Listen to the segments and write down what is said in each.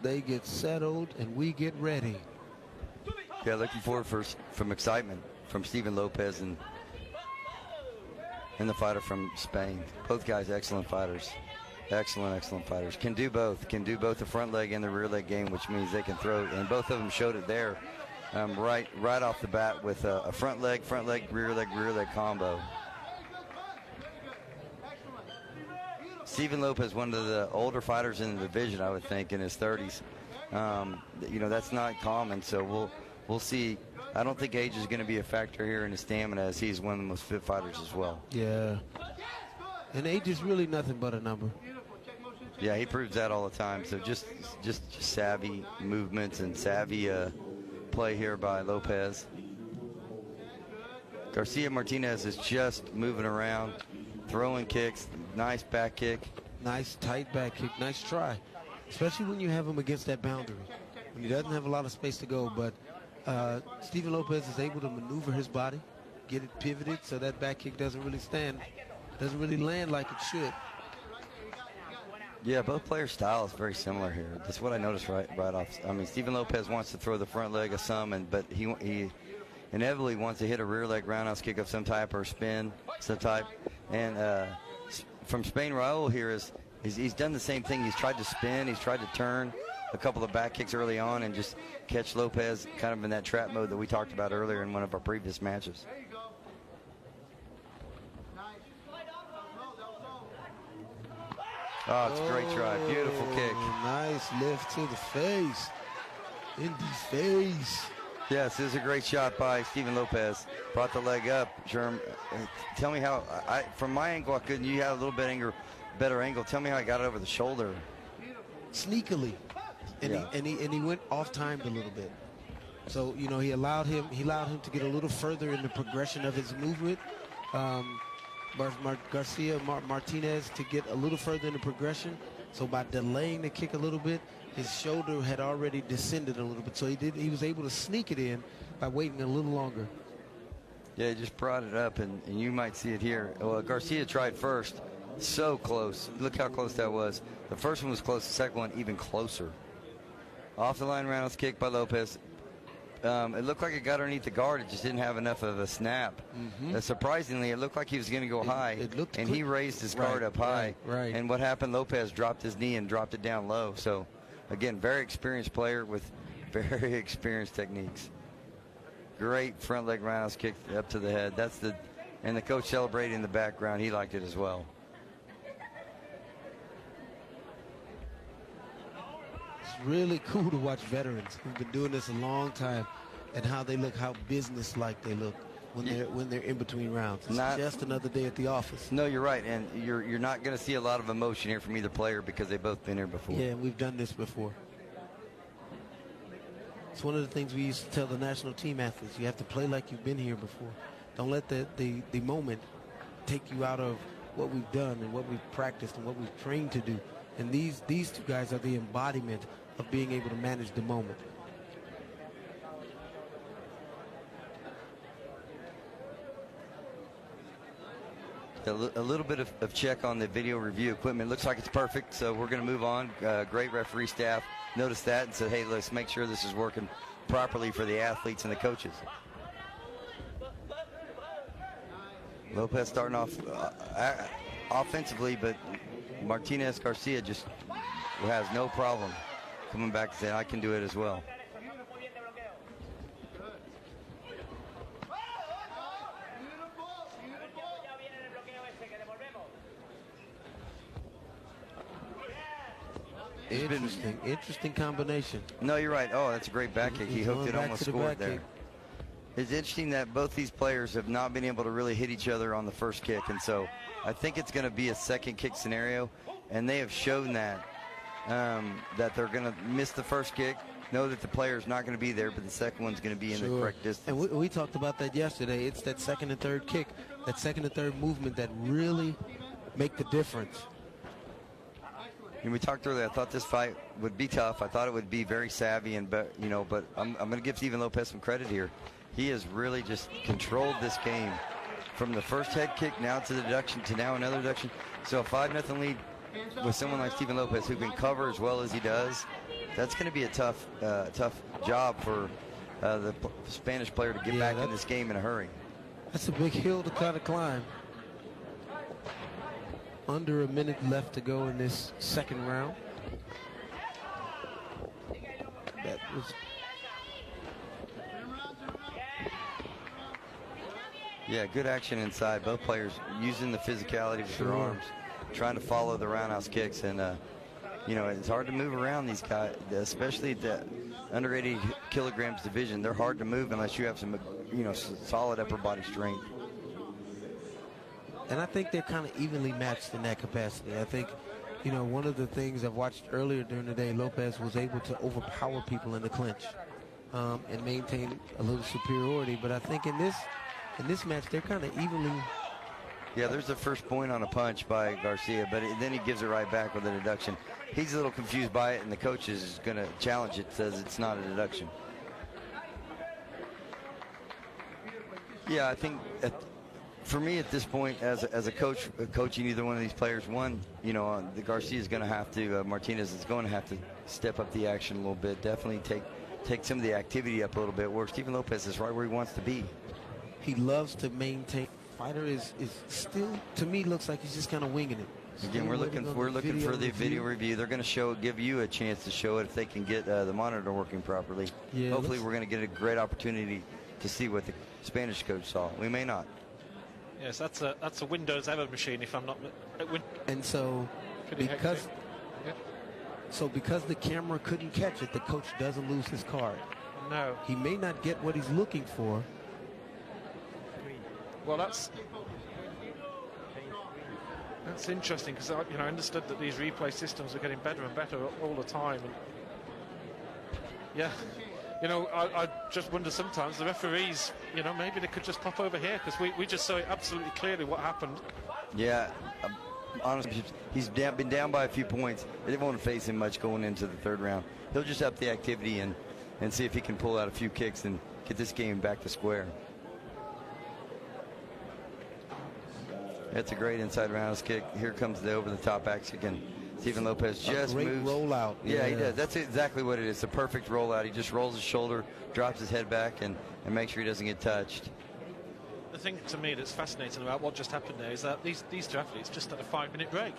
they get settled and we get ready. Yeah, looking forward for some excitement from Steven Lopez and the fighter from Spain. Both guys excellent fighters. Excellent fighters. Can do both. Can do both the front leg and the rear leg game, which means they can throw. And both of them showed it there right off the bat with a front leg, rear leg combo. Steven Lopez, one of the older fighters in the division, I would think, in his 30s. You know, that's not common, so we'll see. I don't think age is going to be a factor here in his stamina, as he's one of the most fit fighters as well. Yeah. And age is really nothing but a number. Yeah, he proves that all the time. So just savvy movements and savvy play here by Lopez. Garcia Martinez is just moving around, throwing kicks, nice back kick. Nice tight back kick, nice try. Especially when you have him against that boundary. When he doesn't have a lot of space to go, but Steven Lopez is able to maneuver his body, get it pivoted so that back kick doesn't really land like it should. Yeah, both players' style is very similar here. That's what I noticed right off. I mean, Steven Lopez wants to throw the front leg of some, but he inevitably wants to hit a rear leg roundhouse kick of some type or spin some type. And from Spain, Raul here he's done the same thing. He's tried to spin, he's tried to turn a couple of back kicks early on and just catch Lopez kind of in that trap mode that we talked about earlier in one of our previous matches. Oh, it's a great try. Beautiful kick. Nice lift to the face. In the face. Yes, this is a great shot by Steven Lopez. Brought the leg up. Germ, tell me how, from my angle, I couldn't. You had a little bit better angle. Tell me how I got it over the shoulder. Sneakily. And, yeah. he went off timed a little bit. So, you know, he allowed him to get a little further in the progression of his movement. Garcia Martinez to get a little further in the progression. So by delaying the kick a little bit, his shoulder had already descended a little bit. So he was able to sneak it in by waiting a little longer. Yeah, he just brought it up, and you might see it here. Well, Garcia tried first. So close. Look how close that was. The first one was close. The second one even closer. Off the line roundhouse kick by Lopez. It looked like it got underneath the guard. It just didn't have enough of a snap. Surprisingly, it looked like he was going to go high, and he raised his guard up high. Right. And what happened? Lopez dropped his knee and dropped it down low. So, again, very experienced player with very experienced techniques. Great front leg roundhouse kick up to the head. And the coach celebrating in the background. He liked it as well. Really cool to watch veterans who've been doing this a long time and how they look, how business-like they look when they're in between rounds. It's just another day at the office. No, you're right, and you're not going to see a lot of emotion here from either player because they've both been here before. Yeah, and we've done this before. It's one of the things we used to tell the national team athletes. You have to play like you've been here before. Don't let the moment take you out of what we've done and what we've practiced and what we've trained to do. And these two guys are the embodiment of being able to manage the moment. A little bit of check on the video review equipment. Looks like it's perfect, so we're going to move on. Great referee staff noticed that and said, hey, let's make sure this is working properly for the athletes and the coaches. Lopez starting off offensively, but Martinez Garcia just has no problem coming back and saying, I can do it as well. Interesting combination. No, you're right. Oh, that's a great back kick. He hooked it, almost scored there. It's interesting that both these players have not been able to really hit each other on the first kick, and so I think it's going to be a second kick scenario, and they have shown that that they're going to miss the first kick, know that the player's not going to be there, but the second one's going to be in the correct distance. And we talked about that yesterday. It's that second and third kick, that second and third movement that really make the difference. And we talked earlier, I thought this fight would be tough. I thought it would be very savvy, but I'm going to give Steven Lopez some credit here. He has really just controlled this game from the first head kick now to the deduction to now another deduction. So a 5-0 lead with someone like Steven Lopez who can cover as well as he does, that's going to be a tough job for the Spanish player to get back in this game in a hurry. That's a big hill to kind of climb. Under a minute left to go in this second round. That was... Yeah, good action inside. Both players using the physicality with their arms, trying to follow the roundhouse kicks. And, you know, it's hard to move around these guys, especially the under 80 kilograms division. They're hard to move unless you have some, you know, solid upper body strength. And I think they're kind of evenly matched in that capacity. I think, you know, one of the things I've watched earlier during the day, Lopez was able to overpower people in the clinch and maintain a little superiority. But I think in this match, they're kind of evenly. Yeah, there's the first point on a punch by Garcia, but then he gives it right back with a deduction. He's a little confused by it, and the coach is going to challenge it, says it's not a deduction. Yeah, I think for me at this point, as a coach, coaching either one of these players, one, you know, the Garcia is going to have to, Martinez is going to have to step up the action a little bit, definitely take some of the activity up a little bit, where Steven Lopez is right where he wants to be. He loves to maintain. Fighter is still, to me, looks like he's just kind of winging it. Again, we're looking for the video review. They're going to give you a chance to show it if they can get the monitor working properly. Yeah, hopefully we're going to get a great opportunity to see what the Spanish coach saw. We may not. Yes, that's a Windows Ever machine, if I'm not. And so because the camera couldn't catch it, the coach doesn't lose his card. No. He may not get what he's looking for. Well, that's interesting, because I understood that these replay systems are getting better and better all the time. And yeah, you know, I just wonder sometimes the referees, you know, maybe they could just pop over here, because we just saw it absolutely clearly what happened. Yeah, honestly, he's been down by a few points. It won't face him much going into the third round. He'll just up the activity and see if he can pull out a few kicks and get this game back to square. That's a great inside roundhouse kick. Here comes the over-the-top action again. Steven Lopez just great moves. Rollout. Yeah, he does. That's exactly what it is. The perfect rollout. He just rolls his shoulder, drops his head back, and makes sure he doesn't get touched. The thing to me that's fascinating about what just happened there is that these two athletes just had a 5-minute break.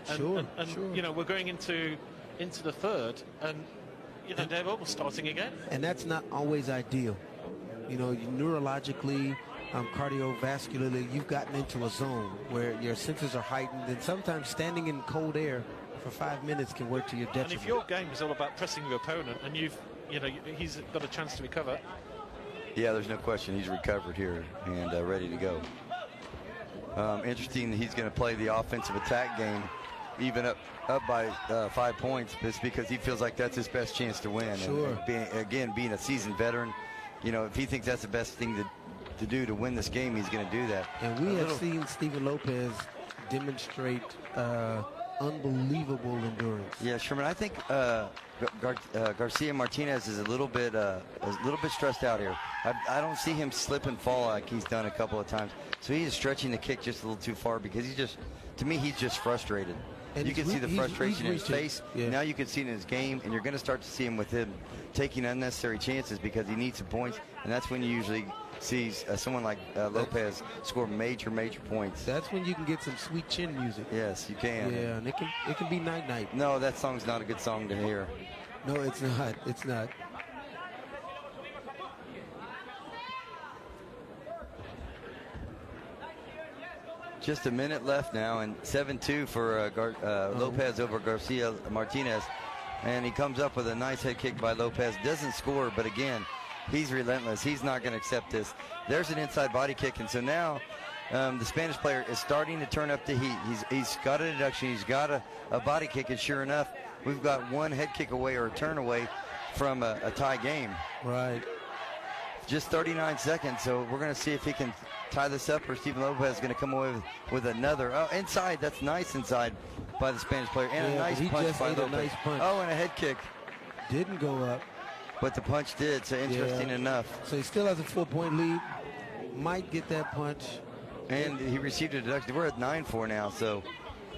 And, sure. You know, we're going into the third, and you know, they're almost starting again. And that's not always ideal. You know, neurologically, cardiovascularly, you've gotten into a zone where your senses are heightened, and sometimes standing in cold air for 5 minutes can work to your detriment. And if your game is all about pressing your opponent, and he's got a chance to recover. Yeah, there's no question he's recovered here and ready to go. Interesting that he's going to play the offensive attack game, even up by 5 points. It's because he feels like that's his best chance to win. Sure. And being a seasoned veteran, you know, if he thinks that's the best thing to do to win this game, he's going to do that. And we have seen Steven Lopez demonstrate unbelievable endurance. Yeah, Sherman, I think Garcia Martinez is a little bit stressed out here. I don't see him slip and fall like he's done a couple of times. So he is stretching the kick just a little too far, because to me, he's just frustrated. And you can see the frustration in his face. Yeah. Now you can see it in his game, and you're going to start to see him with him taking unnecessary chances because he needs some points, and that's when you usually see someone like Lopez score major points. That's when you can get some sweet chin music. Yes, you can. Yeah, and it can be night-night. No, that song's not a good song to hear. No, it's not. It's not. Just a minute left now, and 7-2 for Lopez over Garcia Martinez. And he comes up with a nice head kick by Lopez. Doesn't score, but again, he's relentless. He's not going to accept this. There's an inside body kick, and so now the Spanish player is starting to turn up the heat. He's got a deduction. He's got a body kick, and sure enough, we've got one head kick away or a turn away from a tie game. Right. Just 39 seconds, so we're going to see if he can tie this up, or Steven Lopez is going to come away with another. Oh, inside. That's nice inside by the Spanish player. And a nice punch by Lopez. Nice punch. Oh, and a head kick. Didn't go up. But the punch did, so interesting enough. So he still has a 4-point lead. Might get that punch. And he received a deduction. We're at 9-4 now, so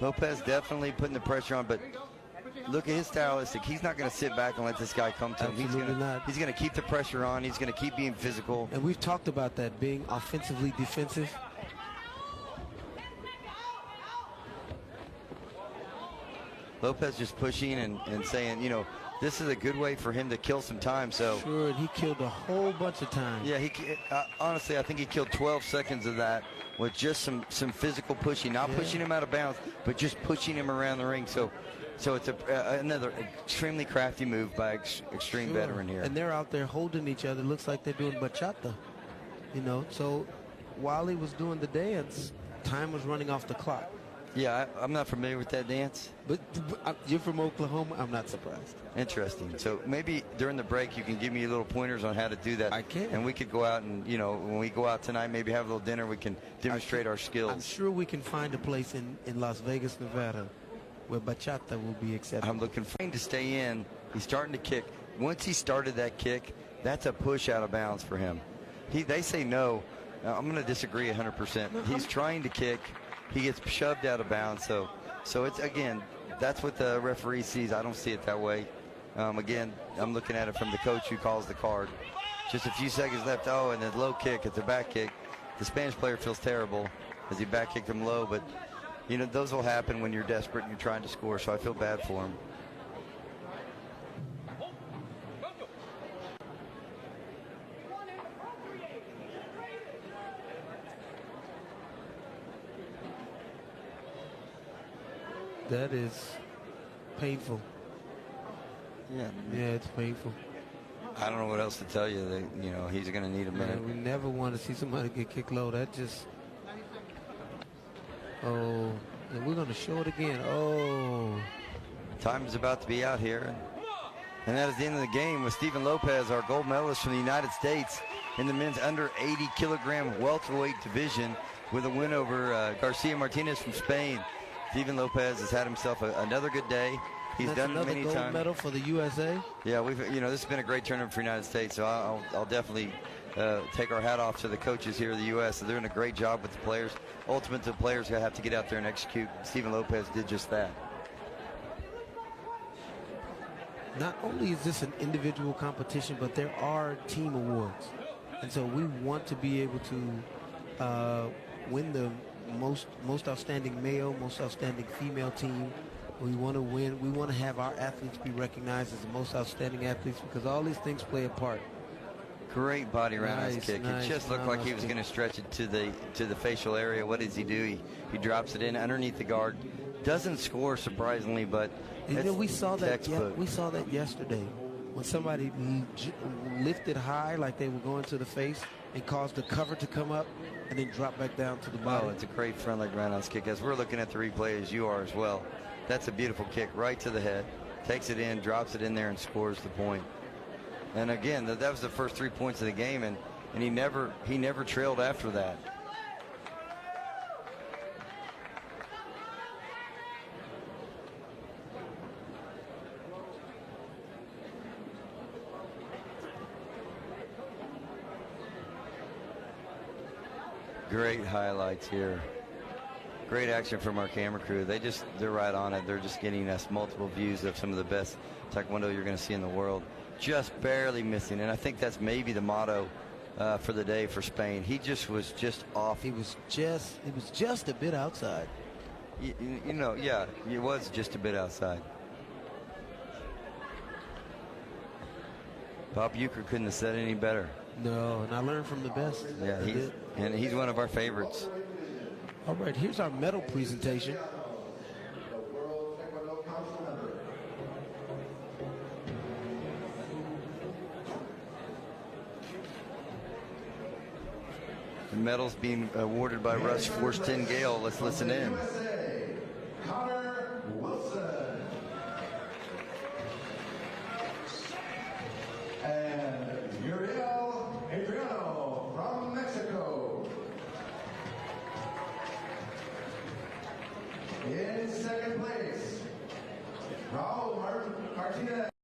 Lopez definitely putting the pressure on, but look at his stylistic. He's not going to sit back and let this guy come to him. He's going to keep the pressure on. He's going to keep being physical. And we've talked about that, being offensively defensive. Lopez just pushing and saying, you know, this is a good way for him to kill some time. So sure, and he killed a whole bunch of time. Yeah, honestly, I think he killed 12 seconds of that with just some physical pushing, not pushing him out of bounds, but just pushing him around the ring. So it's another extremely crafty move by extreme veteran here. And they're out there holding each other. Looks like they're doing bachata, you know. So while he was doing the dance, time was running off the clock. Yeah, I'm not familiar with that dance. But you're from Oklahoma. I'm not surprised. Interesting. So maybe during the break you can give me little pointers on how to do that. I can. And we could go out and, you know, when we go out tonight, maybe have a little dinner. We can demonstrate our skills. I'm sure we can find a place in Las Vegas, Nevada, where bachata will be accepted. I'm looking for him to stay in. He's starting to kick. Once he started that kick, that's a push out of bounds for him. They say no. I'm going to disagree 100%. He's trying to kick. He gets shoved out of bounds. So it's, again, that's what the referee sees. I don't see it that way. Again, I'm looking at it from the coach who calls the card. Just a few seconds left. Oh, and then low kick. It's a back kick. The Spanish player feels terrible as he back kicked him low. But, you know, those will happen when you're desperate and you're trying to score. So I feel bad for him. That is painful. Yeah, it's painful. I don't know what else to tell you. You know, he's going to need a minute. We never want to see somebody get kicked low. That just... Oh, and we're going to show it again. Oh. Time is about to be out here. And that is the end of the game with Steven Lopez, our gold medalist from the United States in the men's under 80 kilogram welterweight division with a win over Garcia Martinez from Spain. Steven Lopez has had himself another good day. He's done it many times. Another gold medal for the USA. Yeah, this has been a great tournament for the United States. So I'll definitely take our hat off to the coaches here in the U.S. They're doing a great job with the players. Ultimately, the players have to get out there and execute. Steven Lopez did just that. Not only is this an individual competition, but there are team awards, and so we want to be able to win the most outstanding male, most outstanding female team. We want to win. We want to have our athletes be recognized as the most outstanding athletes, because all these things play a part. Great body roundhouse kick. It just looked like he was going to stretch it to the facial area. What does he do? He drops it in underneath the guard. Doesn't score, surprisingly, but we saw that. Yeah, we saw that yesterday when somebody lifted high like they were going to the face and caused the cover to come up and then drop back down to the body. Oh, it's a great front leg roundhouse kick. As we're looking at the replay, as you are as well, that's a beautiful kick right to the head. Takes it in, drops it in there, and scores the point. And again, that was the first 3 points of the game, and he never trailed after that. Great highlights here. Great action from our camera crew. They're right on it. They're just getting us multiple views of some of the best Taekwondo you're going to see in the world. Just barely missing, and I think that's maybe the motto for the day for Spain. He was just off. He was just a bit outside. You know, yeah, he was just a bit outside. Bob Euchre couldn't have said it any better. No, and I learned from the best. Yeah, he's one of our favorites. All right, here's our medal presentation. The medals being awarded by Rush Forston Gale. Let's listen in.